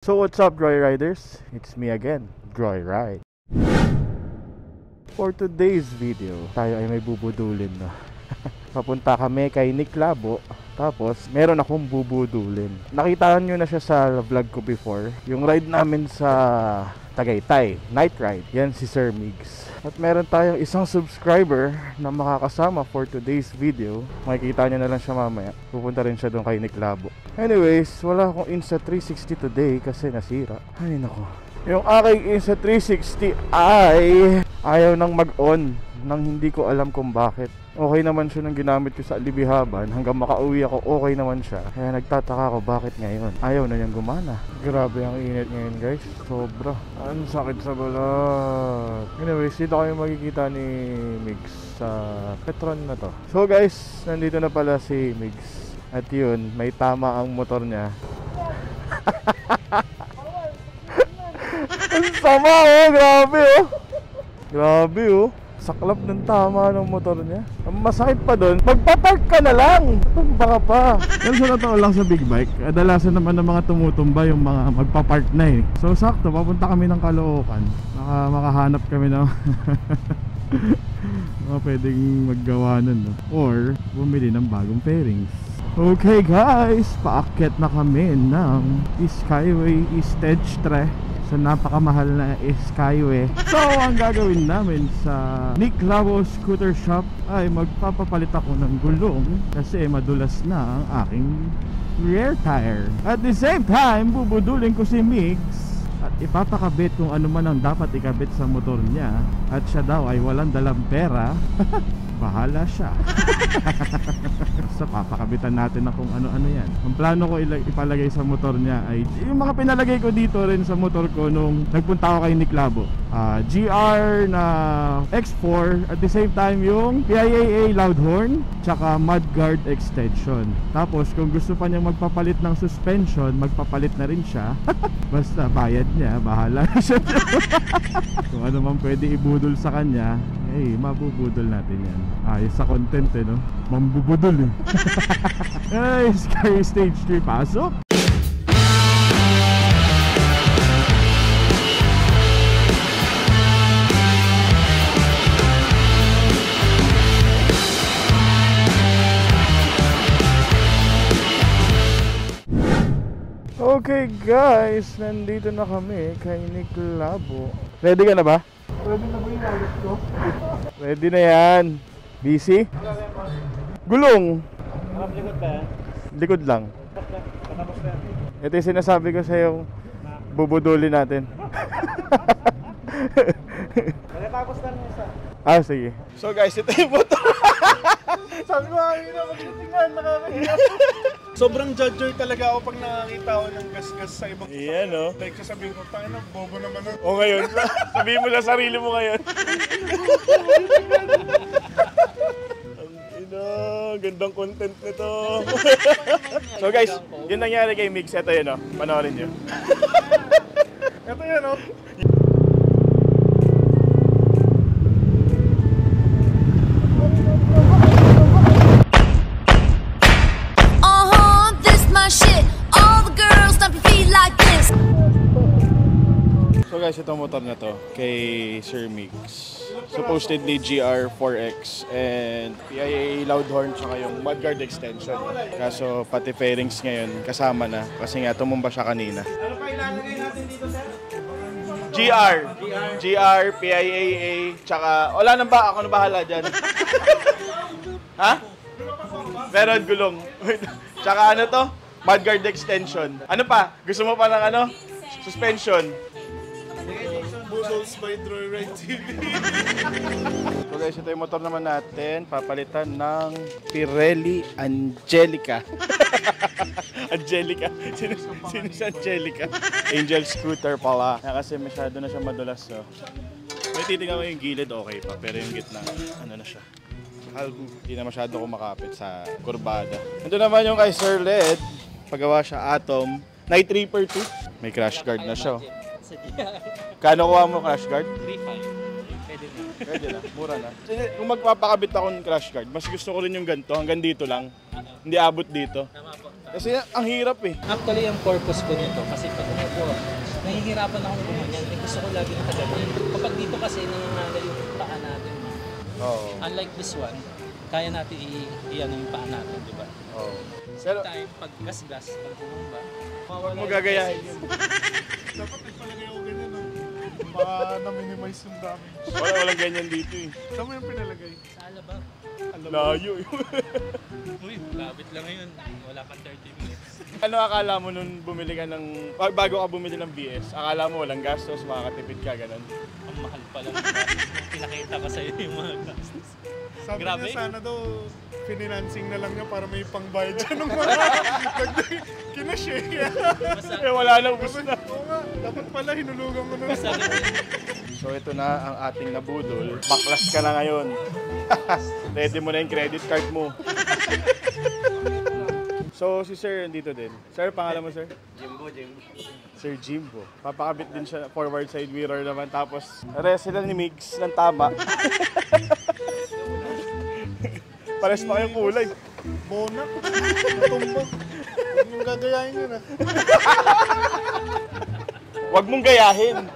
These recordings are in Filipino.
So what's up, Groy Riders? It's me again, Groy Ride. For today's video, tayo ay may bubudulin na. Papunta kami kay Nick Labo. Tapos meron akong bubudulin. Nakita nyo na siya sa vlog ko before. Yung ride namin sa Tagaytay, night ride. Yan si Sir Migs. At meron tayong isang subscriber na makakasama for today's video. Makikita nyo na lang siya mamaya. Pupunta rin siya doon kay Nick Labo. Anyways, wala akong Insta360 today kasi nasira. Ay nako. Yung aking Insta360 ay ayaw nang mag-on nang hindi ko alam kung bakit. Okay naman siya nang ginamit ko sa Alibihaban. Hanggang makauwi ako, okay naman siya. Kaya nagtataka ako bakit ngayon ayaw na niyang gumana. Grabe ang init ngayon, guys. Sobra. Ang sakit sa balat. Anyways, dito kayo makikita ni Migs sa Petron na to. So guys, nandito na pala si Migs. At yun, may tama ang motor niya. Ang sama oh, grabe oh. Grabe oh. Saklap ng tama ng motor niya. Ang masakit pa doon, magpapark ka na lang. Tumba ka pa. Pero sa totoo lang sa big bike, kadalasan naman ng mga tumutumba yung mga magpapark na eh. So sakto, papunta kami ng Caloocan. Makahanap kami ng mga pwedeng maggawa nun, no? Or bumili ng bagong fairings. Okay guys, paakyat na kami ng Skyway Stage 3 sa napakamahal na Skyway. So ang gagawin namin sa Nick Labo Scooter Shop ay magpapapalit ako ng gulong kasi madulas na ang aking rear tire. At the same time, bubudulin ko si Migs at ipapakabit kung ano man ang dapat ikabit sa motor niya. At siya daw ay walang dalang pera. Bahala siya. So papakabitan natin na kung ano-ano yan. Ang plano ko ipalagay sa motor niya ay yung mga pinalagay ko dito rin sa motor ko nung nagpunta ako kay Nick Labo. GR na X4, at the same time yung PIAA loud horn tsaka mudguard extension. Tapos kung gusto pa niya magpapalit ng suspension, magpapalit na rin siya. Basta bayad niya, bahala na siya. Kung ano man pwede ibudol sa kanya, eh, mabubudol natin yan. Ayos sa content eh, no? Mambubudol eh. Ay, Sky Stage 3 pasok. Okay guys, nandito na kami kay Nick Labo. Ready ka na ba? Ready na ba yung wallet ko? Ready na yan. Busy? Gulong. Harap likod ba yan? Likod lang. Patapos na yan. Ito yung sinasabi ko sa yung bubudulin natin. Pagkatapos na rin isa. Ah, sige. So guys, ito yung motor. Sabi ko, magsitingan, nakakahiya. Sobrang judger talaga ako pag nakakita ako ng gas-gas sa ibang sasakyan. Yan, no? Like, sasabihin ko, tayo na, bobo naman. O ngayon, sabihin mo sa sarili mo ngayon. Ang ina, gandang content nito. So guys, yun nangyari kay Migs. Ito yun, no? Panoorin nyo. Ito yun, no? So guys, itong motor na to kay Sir Migs. Supposedly GR4X and PIA loud horn tsaka yung mudguard extension. Kaso pati fairings ngayon kasama na kasi nga tumumba siya kanina. Ano pa ilalagay natin dito, sir? GR, PIAA, tsaka wala nang ba? Ako na bahala dyan. Ha? Meron gulong. Tsaka ano to? Mudguard extension. Ano pa? Gusto mo pa ng ano? Suspension. Buzos by Droy Ride TV. So guys, ito yung motor naman natin. Papalitan ng Pirelli Angelica. Angelica. Sino si Angelica? Angel scooter pala. Kasi masyado na siya madulas. So. May titignan ko yung gilid, okay pa. Pero yung gitna, ano na siya. Hindi na masyado kumakapit sa kurbada. Ito naman yung kay Sir Led. Pagawa siya Atom. Night Reaper 2. May crash guard na siya. Kano kuha mo crash guard? 3.5. Pwede na, mura na. Kung magpapakabit ako ng crash guard, mas gusto ko rin yung ganito, hanggang dito lang. Hindi abot dito. Tama po. Kasi ang hirap eh. Actually, ang purpose ko nito, kasi pag umupo, nahihirapan akong gumanyan. Gusto ko lagi nakaganon. Kapag dito kasi nangangagal yung paa natin. Oo. Unlike this one, kaya natin i-ano yung paa natin, di ba? Oo. Pero, Time, pag gas-gas, pag bumaba, huwag mo gagayahin yun. Dapat nagpalagay ako ganyan, no? Para na-minimize yung damage. Walang ganyan dito eh. Saan mo yung pinalagay? sa alabang. Layo eh. Uy, labit lang yun. Wala pang 30 minutes. Ano akala mo nung bumili ka ng, bago ka bumili ng BS, akala mo walang gastos, makakatipid ka, ganun? Ang mahal pa lang. Pinakita ko sa'yo yung mga gastos. Sabi Grabe. niya sana daw, financing na lang niya para may pangbayad siya ng mga kinashare. Basta, Eh wala na, ubus na. Oo nga, dapat pala hinulugan mo na. basta So ito na ang ating nabudol. Baklas ka na ngayon. Ready mo na yung credit card mo. So si Sir dito din. Sir, pangalan mo Sir? Jimbo. Sir Jimbo. Papakabit din siya forward side mirror naman. Tapos rest sila ni Migs ng tama. Pares pa kayong kulay. Bonak, tumbok. Huwag yung gagayahin yun, ah. Huwag mong gayahin.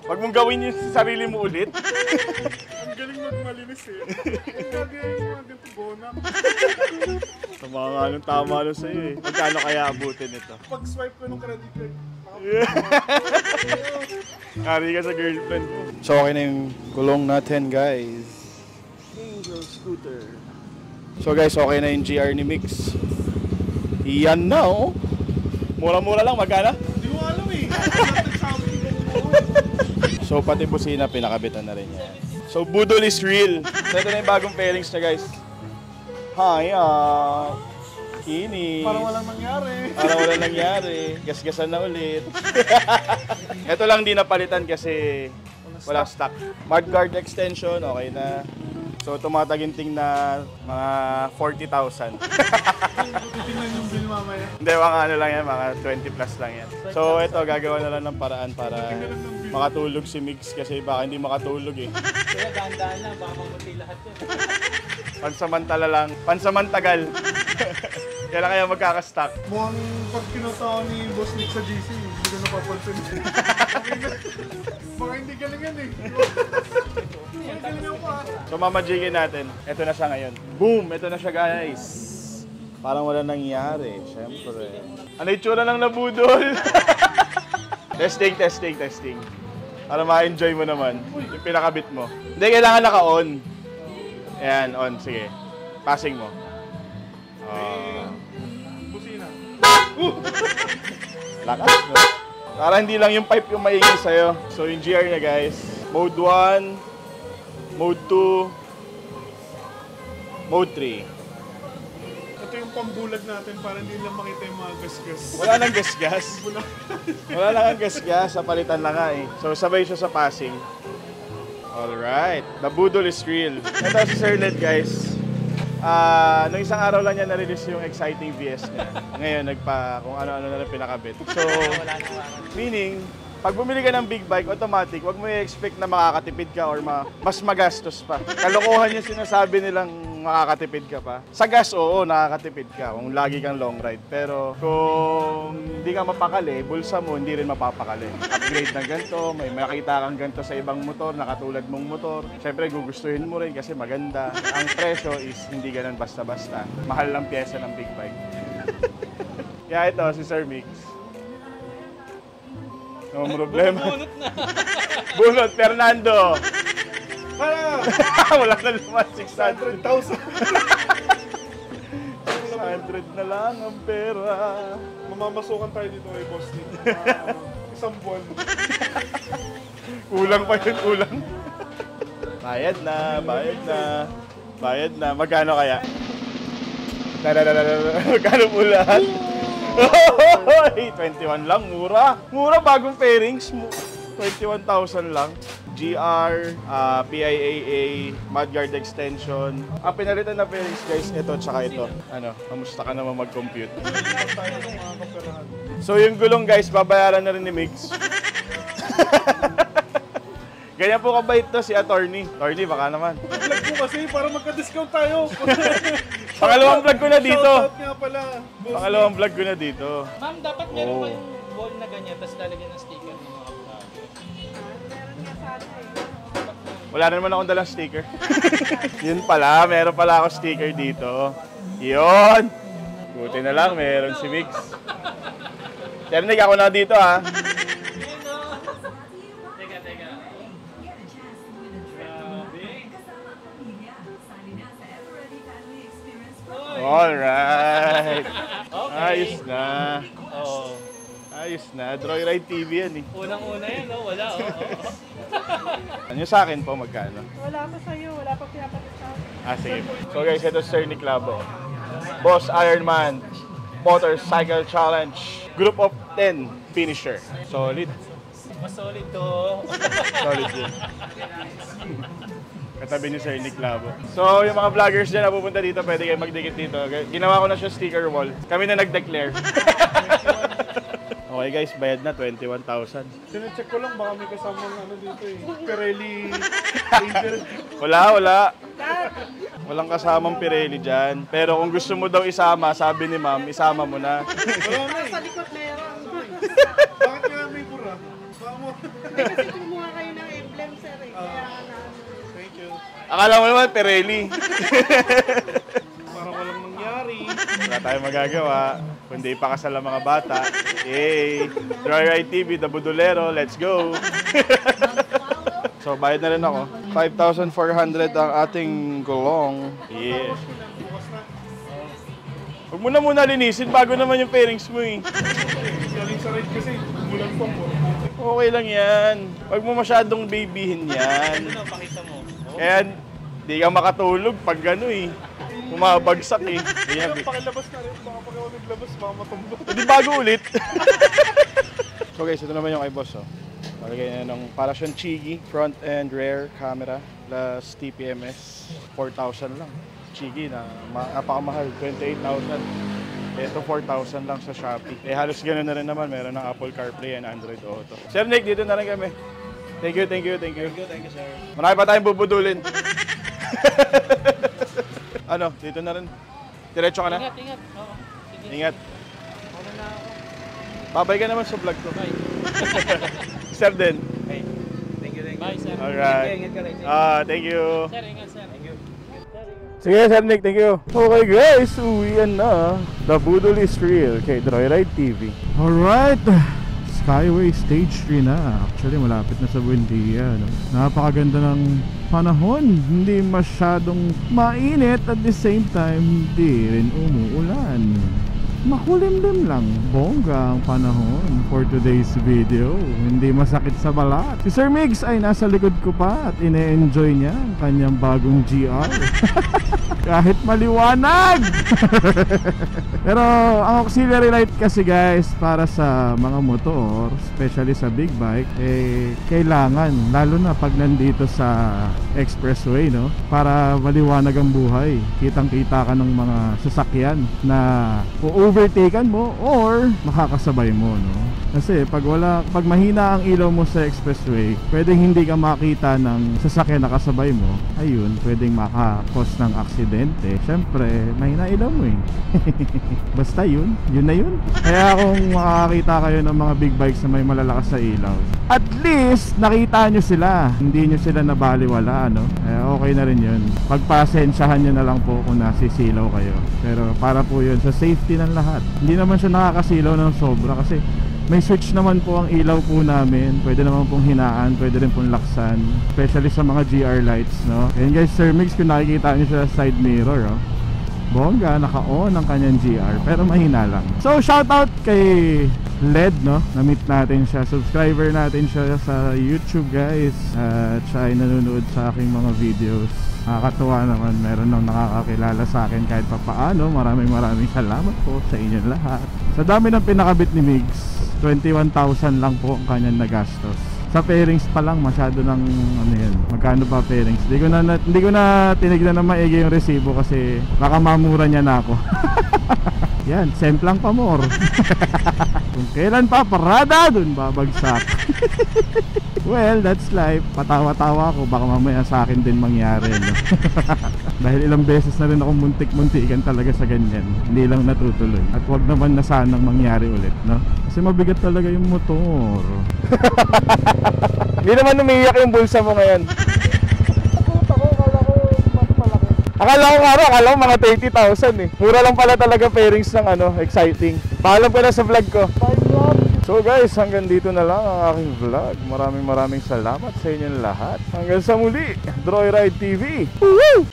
Huwag mong gawin yung sarili mo ulit. Ang galing magmalinis eh. Yung gagayahin yung mga ganito, bonak. Tama nga nung tama nun sa'yo eh. Magkano kaya abutin ito? Pag swipe ko ng credit card, Kari ka sa girlfriend mo. So okay na yung gulong natin guys. Angel scooter. So guys, okay na yung GR ni Mix. Yan na oh. Mura-mura lang, magkano? Hindi ko alam eh. So pati busina, pinakabitan na rin yan. So budol is real. So ito na yung bagong pairings na guys. Hiya! Kinis. Parang walang nangyari. Parang walang nangyari. Gasgasan na ulit. Ito lang di napalitan kasi walang stock. Mudguard extension, okay na. So tumataginting na mga 40,000. Titingnan yung bill mamaya. Hindi, mga ano lang yan, mga 20 plus lang yan. So ito, gagawa na lang ng paraan para makatulog si Migs kasi baka hindi makatulog eh. kaya dahan-dahan lang, baka mamuti lahat yun. Pansamantala lang, pansamantagal. Kailan kaya magkakastock? Mukhang pag kinatawa ni Boss Nick sa GC, hindi ko napapansin. Baka hindi galingan eh. Hindi galingan pa. So mamajigin natin. Ito na siya ngayon. Boom! Ito na siya guys. Parang wala nangyari. Siyempre. Ano yung tsura ng nabudol? testing. Para ma-enjoy mo naman. Yung pinakabit mo. Hindi, kailangan naka-on. Ayan, on. Sige. Passing mo. Busina. Lakas, no? Para hindi lang yung pipe yung maingay sa'yo. So yung GR niya guys. Mode 1. Mode 2. Mode 3. Ito yung pambulag natin para hindi lang makita yung mga gas-gas. Wala nang gas-gas. Wala lang ang gas-gas. Sa palitan lang nga eh. So sabay siya sa passing. Alright. The budol is real. Ito si Sir Led guys. Nung isang araw lang niya na-release yung exciting VS niya. Ngayon, kung ano-ano na lang pinakabit. So, meaning, pag bumili ka ng big bike, automatic, wag mo i-expect na makakatipid ka or mas magastos pa. Kalokohan yung sinasabi nilang makakatipid ka pa. Sa gas, oo, nakakatipid ka kung lagi kang long ride. Pero kung hindi ka mapakali, bulsa mo, hindi rin mapapakali. Upgrade ng ganito, may makita kang ganito sa ibang motor, nakatulad mong motor. Siyempre, gugustuhin mo rin kasi maganda. Ang presyo is hindi ganun basta-basta. Mahal lang pyesa ng big bike. Kaya ito, si Sir Mix. No problema. Bunot na. Bunot, Fernando. Para! Wala na naman, 600,000. 600 na lang ang pera. Mamamasukan tayo dito kay Boss Nick. Isang buwan. Kulang pa yun, kulang. Bayad na. Magkano kaya? Magkano po lahat? 21 lang, mura. Mura, bagong pairings. 21,000 lang. GR, PIAA, Mudguard extension. Ang pinalitan na pairings guys, ito tsaka ito. Ano, kamusta ka naman mag-compute? So yung gulong guys, babayaran na rin ni Migs. Ganyan po kabait to si attorney. Attorney, baka naman. Vlog ko kasi para magka-discount tayo. Pangalawang vlog ko na dito. Shoutout nga pala. Boss Pangalawang vlog ko na dito. Ma'am, dapat meron Oh. kayong wall na ganyan, tapos lalagyan ng sticker ng mga vlog. Wala na naman akong dalang sticker. Yun pala, meron pala ako sticker dito. Yun! Buti na lang, meron si Mix. Ternig, ako na dito ha. Teka. Alright. Okay. Ayos na. Oo. Ayos na. Joyride TV yan eh. Unang-una yan, no? Wala, Ano sa akin po magkano? Wala pa sa'yo, wala pa pinapalit sa akin. Ah, sige. So guys, ito Sir Nick Labo. Boss Ironman Motorcycle Challenge. Group of 10 finisher. Solid. Mas solid to. Solid yun. Katabi ni Sir Nick Labo. So, yung mga vloggers dyan na pupunta dito, pwede kayo magdikit dito. Ginawa ko na siya sticker wall. Kami na nag-declare. Okay guys, bayad na 21,000. Sinecheck ko lang, baka may kasamang ano dito eh. Pirelli Ranger. Wala. Walang kasamang Pirelli dyan. Pero kung gusto mo daw isama, sabi ni ma'am, isama mo na. Wala na Sa eh. likod meron. Bakit nga may bura? Baka mo. Kasi kumuha kayo ng emblem, sir. Kaya na. Thank you. Akala mo naman Pirelli. Parang walang nangyari. Wala tayong magagawa. Kundi ipakasal ang mga bata. Yay! Joyride TV, The Budolero, let's go! So, bayad na rin ako. 5,400 ang ating gulong. Yeah. Huwag mo na muna linisin bago naman yung pairings mo eh. Galing sa ride kasi, bulan pa po. Okay lang yan. Huwag mo masyadong babyhin yan. Ano, pakita mo. Kaya di ka makatulog pag gano'n eh. Bumabagsak eh. Kaya, Pakilabas na rin, baka pag ako naglabas, baka matumbok. hindi bago ulit. So guys, ito naman yung kay boss oh. Palagay na ng para siyang Chigi, front and rear camera plus TPMS, 4,000 lang. Chigi na napakamahal, 28,000. Ito 4,000 lang sa Shopee. Eh halos ganoon na rin naman, meron ng Apple CarPlay and Android Auto. Sir Nick, dito na rin kami. Thank you. Thank you, sir. Marami pa tayong bubudulin. Ano, dito na rin. Diretso ka na? Ingat. Oo. Sige. Ingat. Ano na ako? Babay ka naman sa vlog ko. Bye. Sir din. Okay. Thank you. Bye, sir. Alright. Ingat ka rin. Thank you. Sir, ingat, sir. Thank you. Sige, Sir Nick, thank you. Okay guys, uwian na. The Budol is real kay Joyride TV. Alright, Skyway Stage 3 na. Actually, malapit na sa Buendia, no? Napakaganda ng panahon. Hindi masyadong mainit at the same time, hindi rin umuulan. Makulimlim lang. Bongga ang panahon for today's video. Hindi masakit sa balat. Si Sir Migs ay nasa likod ko pa at ine-enjoy niya ang kanyang bagong GR. Kahit maliwanag. Pero ang auxiliary light kasi guys, para sa mga motor, especially sa big bike, eh kailangan, lalo na pag nandito sa expressway, no, para maliwanag ang buhay. Kitang-kita ka ng mga sasakyan na overtaken mo or makakasabay mo, no. Kasi pag mahina ang ilaw mo sa expressway, pwedeng hindi ka makita ng sasakyan na kasabay mo. Ayun, pwedeng makakos ng aksidente. Syempre, mahina ilaw mo eh. Basta yun na yun. Kaya kung makakita kayo ng mga big bikes na may malalakas sa ilaw, at least nakita nyo sila, hindi nyo sila nabaliwala, no? Okay na rin yun. Pagpasensyahan nyo na lang po kung nasisilaw kayo. Pero para po yun sa safety ng lahat. Hindi naman siya nakakasilaw ng sobra kasi may switch naman po ang ilaw po namin. Pwede naman pong hinaan, pwede rin pong laksan, especially sa mga GR lights, no? And guys, Sir Mix, kung nakikita nyo sa side mirror, oh, bongga, naka-on ang kanyang GR, pero mahina lang. So, shoutout kay LED, no? Na-meet natin siya, subscriber natin siya sa YouTube, guys. At siya ay nanonood sa aking mga videos. Nakakatuwa naman, meron nang nakakakilala sa akin kahit pa paano. Maraming salamat po sa inyong lahat. Sa dami ng pinakabit ni Migs, 21,000 lang po ang kanyang nagastos. Sa pairings pa lang masyado ng ano yan. Magkano pa pairings? Hindi ko na tinignan na maigi yung resibo kasi baka mamura niya na ako. Yan, semplang pa more. Kung kailan pa parada, dun babagsak. Well, that's life. Patawa-tawa ako, baka mamaya sa akin din mangyari, no? Dahil ilang beses na rin ako muntik-muntikan talaga sa ganyan. Hindi lang natutuloy. At wag naman na sanang mangyari ulit, no? Kasi mabigat talaga yung motor. Hindi naman umiiyak yung bulsa mo ngayon. Akala ko mga 30,000 eh. Mura lang pala talaga pairings ng exciting. Paalam ko na sa vlog ko. So guys, hanggang dito na lang ang aking vlog. Maraming salamat sa inyong lahat. Hanggang sa muli, Droyride TV. Woo!